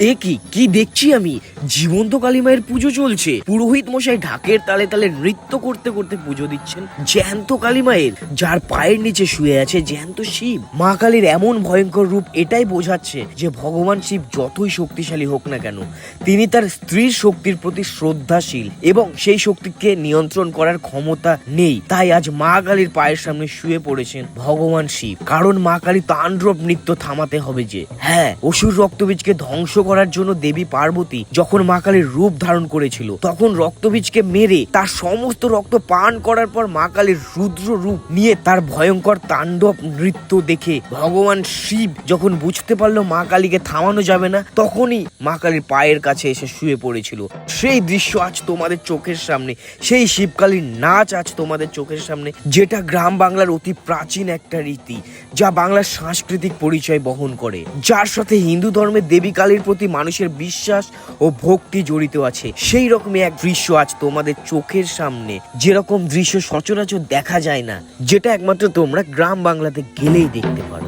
এ কি দেখছি আমি? জীবন্ত কালী মায়ের পুজো চলছে। পুরোহিত মশাই ঢাকের তালে তালে নৃত্য করতে করতে পুজো দিচ্ছেন জ্যান্ত কালী মায়ের, যার পায়ের নিচে শুয়ে আছে জ্যান্ত শিব। মা কালীর এমন ভয়ঙ্কর রূপ এটাই বোঝাচ্ছে যে ভগবান শিব যতই শক্তিশালী হোক না কেন, তিনি তার স্ত্রীর শক্তির প্রতি শ্রদ্ধাশীল এবং সেই শক্তিকে নিয়ন্ত্রণ করার ক্ষমতা নেই। তাই আজ মা কালীর পায়ের সামনে শুয়ে পড়েছেন ভগবান শিব, কারণ মা কালী তাণ্ডব নৃত্য থামাতে হবে। যে হ্যাঁ, অসুর রক্তবীজকে ধ্বংস করার জন্য দেবী পার্বতী যখন মা কালীর রূপ ধারণ করেছিল, তখন রক্তবীজকে মেরে তার সমস্ত রক্ত পান করার পর মা কালীর রুদ্র রূপ নিয়ে তার ভয়ঙ্কর তাণ্ডব নৃত্য দেখে ভগবান শিব যখন বুঝতে পারলো মা কালীকে থামানো যাবে না, তখনই মা কালীর পায়ের কাছে এসে শুয়ে পড়েছিল। সেই দৃশ্য আজ তোমাদের চোখের সামনে, সেই শিবকালীর নাচ আজ তোমাদের চোখের সামনে, যেটা গ্রাম বাংলার অতি প্রাচীন একটা রীতি, যা বাংলার সাংস্কৃতিক পরিচয় বহন করে, যার সাথে হিন্দু ধর্মের দেবী কালীর প্রতি মানুষের বিশ্বাস ও ভক্তি জড়িত আছে। সেই রকমই এক দৃশ্য আজ তোমাদের চোখের সামনে, যেরকম দৃশ্য সচরাচর দেখা যায় না, যেটা একমাত্র তোমরা গ্রাম বাংলাতে গেলেই দেখতে পারো।